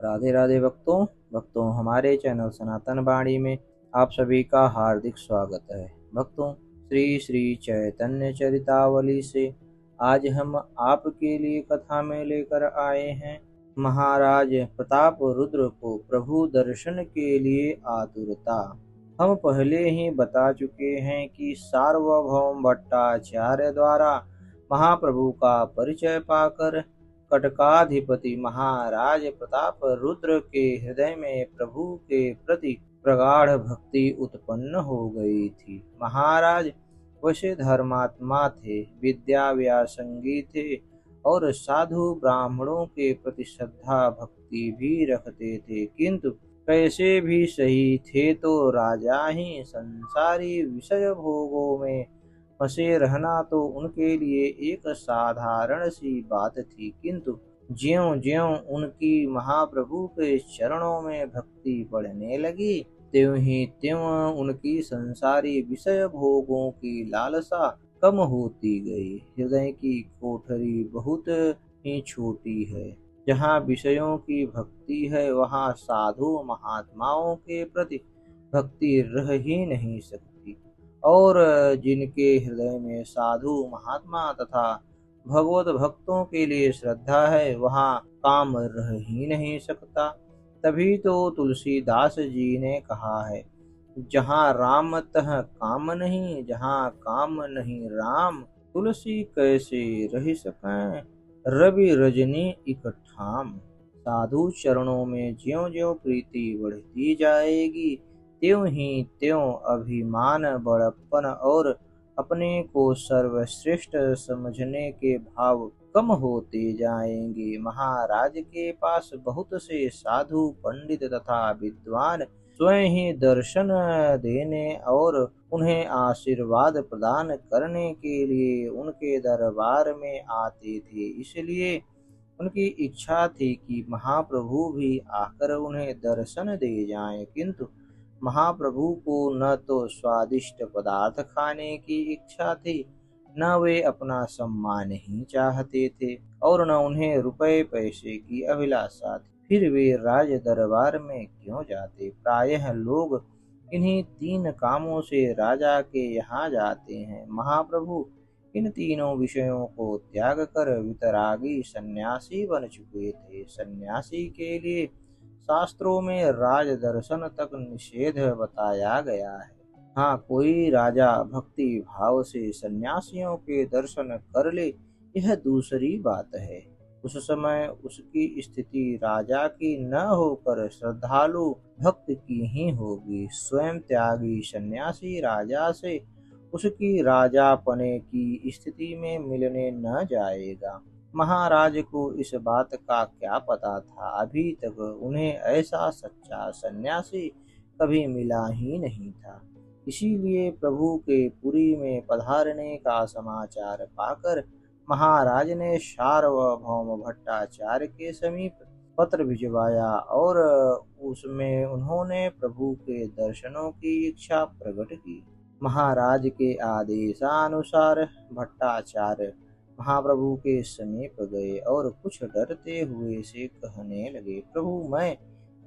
राधे राधे भक्तों हमारे चैनल सनातन वाणी में आप सभी का हार्दिक स्वागत है। भक्तों, श्री श्री चैतन्य चरितावली से आज हम आपके लिए कथा में लेकर आए हैं महाराज प्रताप रुद्र को प्रभु दर्शन के लिए आतुरता। हम पहले ही बता चुके हैं कि सार्वभौम भट्टाचार्य द्वारा महाप्रभु का परिचय पाकर कटकाधिपति महाराज प्रताप रुद्र के हृदय में प्रभु के प्रति प्रगाढ़ भक्ति उत्पन्न हो गई थी। महाराज वैसे धर्मात्मा थे, विद्या व्यासंगी थे और साधु ब्राह्मणों के प्रति श्रद्धा भक्ति भी रखते थे, किंतु कैसे भी सही थे तो राजा ही संसारी विषय भोगों में फंसे रहना तो उनके लिए एक साधारण सी बात थी। किंतु ज्यों ज्यों उनकी महाप्रभु के चरणों में भक्ति बढ़ने लगी, त्यों ही त्यों उनकी संसारी विषय भोगों की लालसा कम होती गई। हृदय की कोठरी बहुत ही छोटी है। जहाँ विषयों की भक्ति है, वहाँ साधु महात्माओं के प्रति भक्ति रह ही नहीं सकती, और जिनके हृदय में साधु महात्मा तथा भगवत भक्तों के लिए श्रद्धा है, वहाँ काम रह ही नहीं सकता। तभी तो तुलसीदास जी ने कहा है, जहाँ राम तह काम नहीं, जहाँ काम नहीं राम, तुलसी कैसे रह सकें रवि रजनी इकट्ठाम। साधु चरणों में ज्यों ज्यों प्रीति बढ़ती जाएगी, त्यों ही त्यों अभिमान, बड़प्पन और अपने को सर्वश्रेष्ठ समझने के भाव कम होते जाएंगे। महाराज के पास बहुत से साधु पंडित तथा विद्वान स्वयं ही दर्शन देने और उन्हें आशीर्वाद प्रदान करने के लिए उनके दरबार में आते थे। इसलिए उनकी इच्छा थी कि महाप्रभु भी आकर उन्हें दर्शन दे जाएं, किंतु महाप्रभु को न तो स्वादिष्ट पदार्थ खाने की इच्छा थी, न वे अपना सम्मान ही चाहते थे और न उन्हें रुपए पैसे की अभिलाषा थी। फिर वे राज दरबार में क्यों जाते? प्रायः लोग इन्हीं तीन कामों से राजा के यहाँ जाते हैं। महाप्रभु इन तीनों विषयों को त्याग कर वितरागी सन्यासी बन चुके थे। सन्यासी के लिए शास्त्रों में राज दर्शन तक निषेध बताया गया है। हाँ, कोई राजा भक्ति भाव से सन्यासियों के दर्शन कर ले, यह दूसरी बात है। उस समय उसकी स्थिति राजा की न होकर श्रद्धालु भक्त की ही होगी। स्वयं त्यागी सन्यासी राजा से उसकी राजापने की स्थिति में मिलने न जाएगा। महाराज को इस बात का क्या पता था? अभी तक उन्हें ऐसा सच्चा सन्यासी कभी मिला ही नहीं था। इसीलिए प्रभु के पुरी में पधारने का समाचार पाकर महाराज ने सार्वभौम भट्टाचार्य के समीप पत्र भिजवाया और उसमें उन्होंने प्रभु के दर्शनों की इच्छा प्रकट की। महाराज के आदेशानुसार भट्टाचार्य महाप्रभु के समीप गए और कुछ डरते हुए से कहने लगे, प्रभु, मैं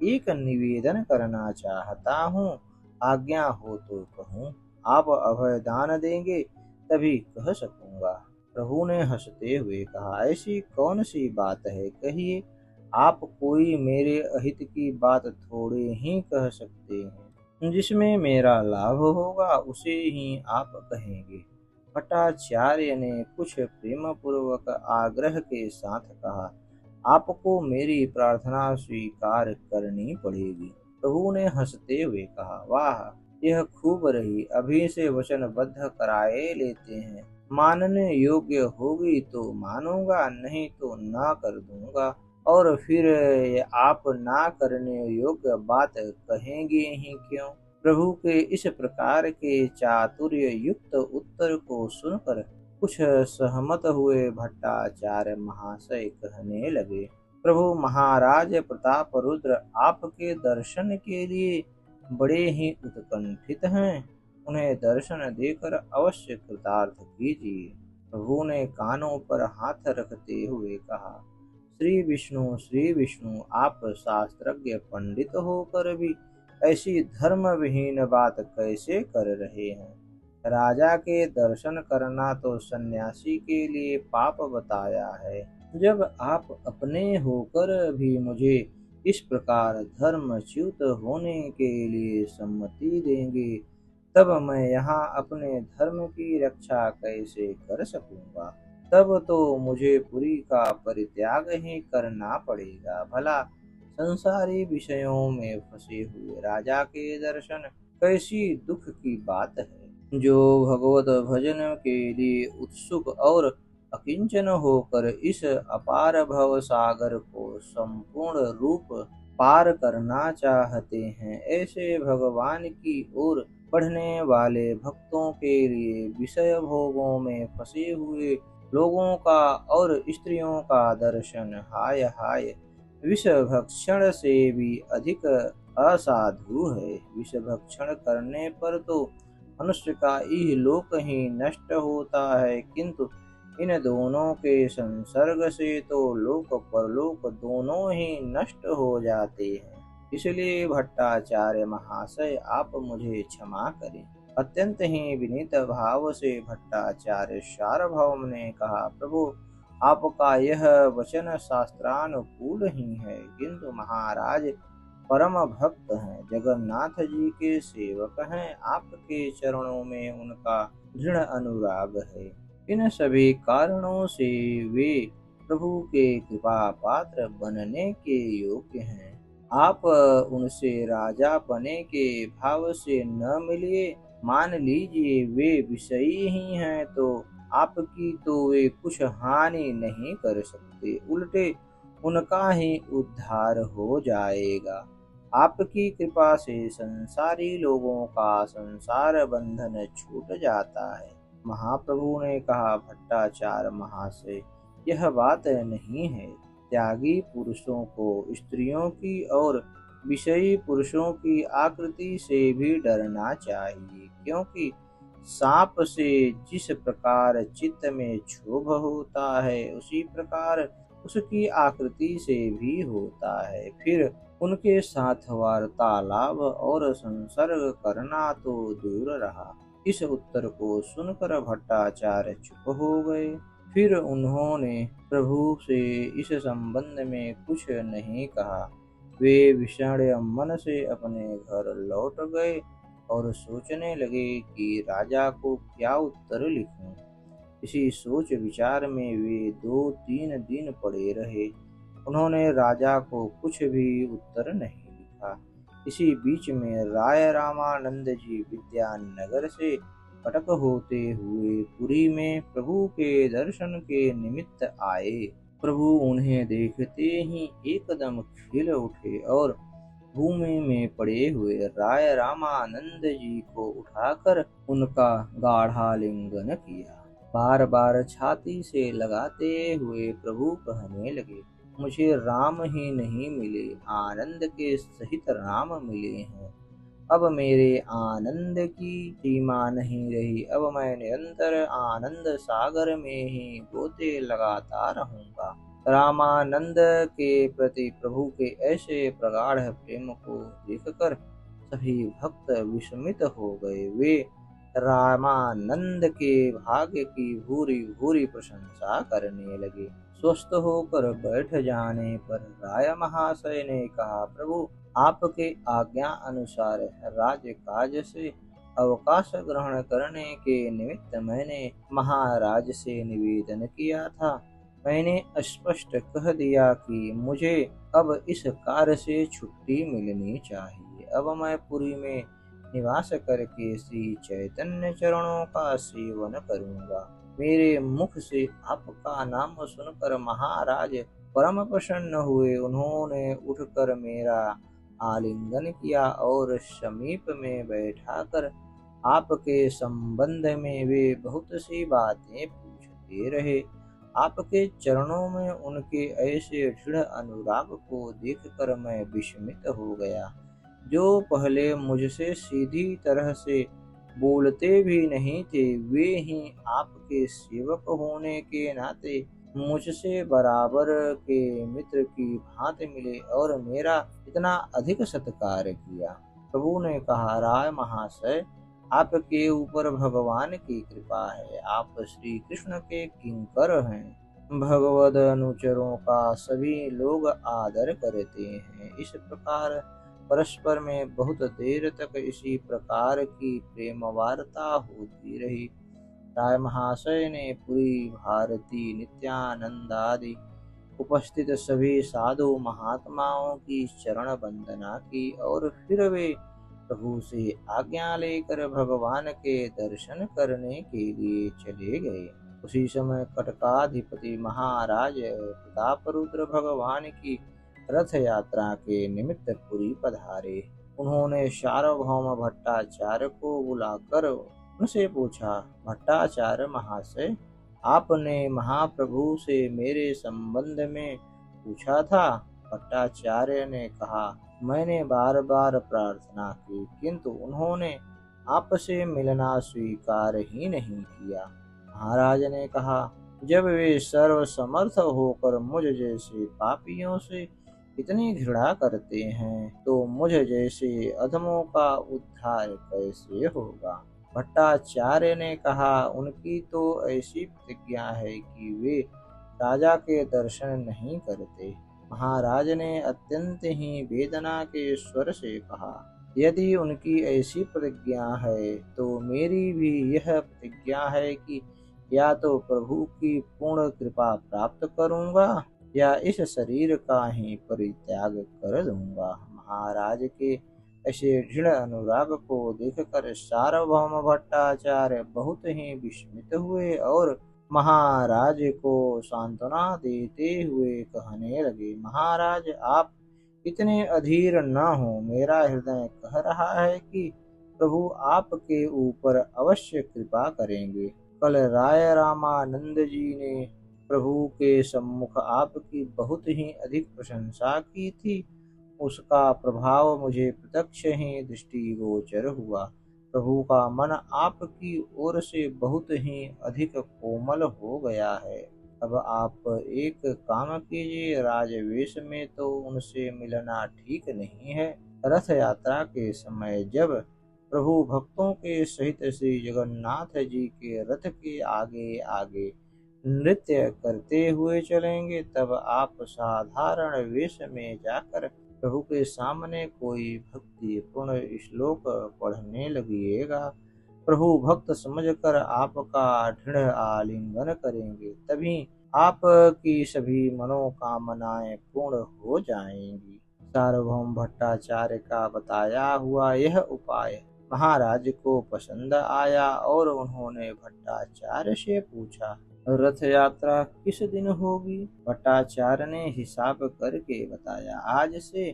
एक निवेदन करना चाहता हूँ, आज्ञा हो तो कहूँ। आप अभय दान देंगे तभी कह सकूँगा। प्रभु ने हंसते हुए कहा, ऐसी कौन सी बात है, कहिए। आप कोई मेरे अहित की बात थोड़े ही कह सकते हैं, जिसमें मेरा लाभ होगा उसे ही आप कहेंगे। भट्टाचार्य ने कुछ प्रेम पूर्वक आग्रह के साथ कहा, आपको मेरी प्रार्थना स्वीकार करनी पड़ेगी। प्रभु ने हंसते हुए कहा, वाह, यह खूब रही, अभी से वचनबद्ध कराए लेते हैं। मानने योग्य होगी तो मानूंगा, नहीं तो ना कर दूंगा। और फिर आप ना करने योग्य बात कहेंगे ही क्यों? प्रभु के इस प्रकार के चातुर्य युक्त उत्तर को सुनकर कुछ सहमत हुए भट्टाचार्य महाशय कहने लगे, प्रभु, महाराज प्रताप रुद्र आपके दर्शन के लिए बड़े ही उत्कंठित हैं। उन्हें दर्शन देकर अवश्य कृतार्थ कीजिए। प्रभु ने कानों पर हाथ रखते हुए कहा, श्री विष्णु, आप शास्त्रज्ञ पंडित होकर भी ऐसी धर्म विहीन बात कैसे कर रहे हैं? राजा के दर्शन करना तो सन्यासी के लिए पाप बताया है। जब आप अपने होकर भी मुझे इस प्रकार धर्मच्युत होने के लिए सम्मति देंगे, तब मैं यहाँ अपने धर्म की रक्षा कैसे कर सकूंगा? तब तो मुझे पुरी का परित्याग ही करना पड़ेगा। भला संसारी विषयों में फंसे हुए राजा के दर्शन कैसी दुख की बात है। जो भगवत भजन के लिए उत्सुक और अकिंचन होकर इस अपार भव सागर को संपूर्ण रूप पार करना चाहते हैं, ऐसे भगवान की ओर बढ़ने वाले भक्तों के लिए विषय भोगों में फंसे हुए लोगों का और स्त्रियों का दर्शन हाय हाय विष भक्षण से भी अधिक असाधु है। विष भक्षण करने पर तो मनुष्य का इहलोक ही नष्ट होता है, किंतु इन दोनों के संसर्ग से तो लोक परलोक दोनों ही नष्ट हो जाते हैं। इसलिए भट्टाचार्य महाशय, आप मुझे क्षमा करें। अत्यंत ही विनीत भाव से भट्टाचार्य सार्वभौम ने कहा, प्रभु आपका यह वचन शास्त्रानुकूल ही है, किंतु महाराज परम भक्त हैं, जगन्नाथ जी के सेवक हैं, आपके चरणों में उनका दृढ़ अनुराग है। इन सभी कारणों से वे प्रभु के कृपा पात्र बनने के योग्य हैं। आप उनसे राजा बने के भाव से न मिलिए। मान लीजिए वे विषयी ही हैं, तो आपकी तो वे कुछ हानि नहीं कर सकते, उल्टे उनका ही उद्धार हो जाएगा। आपकी कृपा से संसारी लोगों का संसार बंधन छूट जाता है। महाप्रभु ने कहा, भट्टाचार्य महाशय, यह बात नहीं है। त्यागी पुरुषों को स्त्रियों की और विषयी पुरुषों की आकृति से भी डरना चाहिए, क्योंकि सांप से जिस प्रकार चित्त में क्षोभ होता है, उसी प्रकार उसकी आकृति से भी होता है। फिर उनके साथ वार्तालाप और संसर्ग करना तो दूर रहा। इस उत्तर को सुनकर भट्टाचार्य चुप हो गए। फिर उन्होंने प्रभु से इस संबंध में कुछ नहीं कहा। वे विषण्ण मन से अपने घर लौट गए और सोचने लगे कि राजा को क्या उत्तर लिखूं। इसी सोच विचार में वे 2-3 दिन पड़े रहे। उन्होंने राजा को कुछ भी उत्तर नहीं लिखा। इसी बीच में राय रामानंद जी विद्यानगर से कटक होते हुए पुरी में प्रभु के दर्शन के निमित्त आए। प्रभु उन्हें देखते ही एकदम खिल उठे और भूमि में पड़े हुए राय रामानंद जी को उठाकर उनका गाढ़ालिंगन किया। बार बार छाती से लगाते हुए प्रभु कहने लगे, मुझे राम ही नहीं मिले, आनंद के सहित राम मिले हैं। अब मेरे आनंद की सीमा नहीं रही। अब मैं निरंतर आनंद सागर में ही गोते लगाता रहूंगा। रामानंद के प्रति प्रभु के ऐसे प्रगाढ़ प्रेम को देखकर सभी भक्त विस्मित हो गए। वे रामानंद के भाग्य की भूरी भूरी प्रशंसा करने लगे। स्वस्थ होकर बैठ जाने पर राय महाशय ने कहा, प्रभु आपके आज्ञा अनुसार राज्य काज से अवकाश ग्रहण करने के निमित्त मैंने महाराज से निवेदन किया था। मैंने स्पष्ट कह दिया कि मुझे अब इस कार्य से छुट्टी मिलनी चाहिए। अब मैं पुरी में निवास करके श्री चैतन्य चरणों का सेवन करूंगा। मेरे मुख से आपका नाम सुनकर महाराज परम प्रसन्न हुए। उन्होंने उठकर मेरा आलिंगन किया और समीप में बैठाकर आपके संबंध में वे बहुत सी बातें पूछते रहे। आपके चरणों में उनके ऐसे दृढ़ अनुराग को देखकर मैं विस्मित हो गया। जो पहले मुझसे सीधी तरह से बोलते भी नहीं थे, वे ही आपके सेवक होने के नाते मुझसे बराबर के मित्र की भांति मिले और मेरा इतना अधिक सत्कार किया। प्रभु ने कहा, राय महाशय, आपके ऊपर भगवान की कृपा है। आप श्री कृष्ण के किंकर हैं। भगवद अनुचरों का सभी लोग आदर करते हैं। इस प्रकार परस्पर में बहुत देर तक इसी प्रकार की प्रेम वार्ता होती रही। राय महाशय ने पूरी भारती, नित्यानंद आदि उपस्थित सभी साधु महात्माओं की चरण वंदना की और फिर वे प्रभु से आज्ञा लेकर भगवान के दर्शन करने के लिए चले गए। उसी समय कटकाधिपति महाराज प्रतापरुद्र भगवान की रथ यात्रा के निमित्त पुरी पधारे। उन्होंने सार्वभौम भट्टाचार्य को बुलाकर उनसे पूछा, भट्टाचार्य महाशय, आपने महाप्रभु से मेरे संबंध में पूछा था? भट्टाचार्य ने कहा, मैंने बार बार प्रार्थना की, किंतु उन्होंने आपसे मिलना स्वीकार ही नहीं किया। महाराज ने कहा, जब वे सर्व समर्थ होकर मुझ जैसे पापियों से इतनी घृणा करते हैं, तो मुझ जैसे अधमों का उद्धार कैसे होगा? भट्टाचार्य ने कहा, उनकी तो ऐसी प्रतिज्ञा है कि वे राजा के दर्शन नहीं करते। महाराज ने अत्यंत ही वेदना के स्वर से कहा, यदि उनकी ऐसी प्रतिज्ञा है तो मेरी भी यह प्रतिज्ञा है कि या तो प्रभु की पूर्ण कृपा प्राप्त करूंगा या इस शरीर का ही परित्याग कर दूंगा। महाराज के ऐसे दृढ़ अनुराग को देखकर सार्वभौम भट्टाचार्य बहुत ही विस्मित हुए और महाराज को सांत्वना देते हुए कहने लगे, महाराज, आप इतने अधीर न हो। मेरा हृदय कह रहा है कि प्रभु आपके ऊपर अवश्य कृपा करेंगे। कल राय रामानंद जी ने प्रभु के सम्मुख आपकी बहुत ही अधिक प्रशंसा की थी। उसका प्रभाव मुझे प्रत्यक्ष ही दृष्टिगोचर हुआ। प्रभु का मन आपकी ओर से बहुत ही अधिक कोमल हो गया है। अब आप एक काम कीजिए, राजवेश में तो उनसे मिलना ठीक नहीं है। रथ यात्रा के समय जब प्रभु भक्तों के सहित श्री जगन्नाथ जी के रथ के आगे आगे नृत्य करते हुए चलेंगे, तब आप साधारण वेश में जाकर प्रभु के सामने कोई भक्ति पूर्ण श्लोक पढ़ने लगिएगा। प्रभु भक्त समझकर आपका दृढ़ आलिंगन करेंगे, तभी आपकी सभी मनोकामनाएं पूर्ण हो जाएंगी। सार्वभौम भट्टाचार्य का बताया हुआ यह उपाय महाराज को पसंद आया और उन्होंने भट्टाचार्य से पूछा, रथ यात्रा किस दिन होगी? भट्टाचार्य ने हिसाब करके बताया, आज से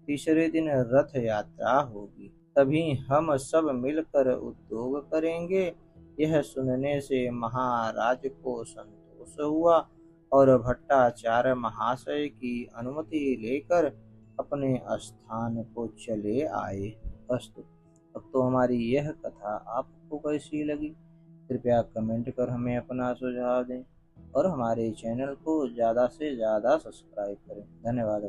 तीसरे दिन रथ यात्रा होगी। तभी हम सब मिलकर उद्योग करेंगे। यह सुनने से महाराज को संतोष हुआ और भट्टाचार्य महाशय की अनुमति लेकर अपने स्थान को चले आए। अस्तु। अब तो हमारी यह कथा आपको कैसी लगी? कृपया कमेंट कर हमें अपना सुझाव दें और हमारे चैनल को ज़्यादा से ज़्यादा सब्सक्राइब करें। धन्यवाद।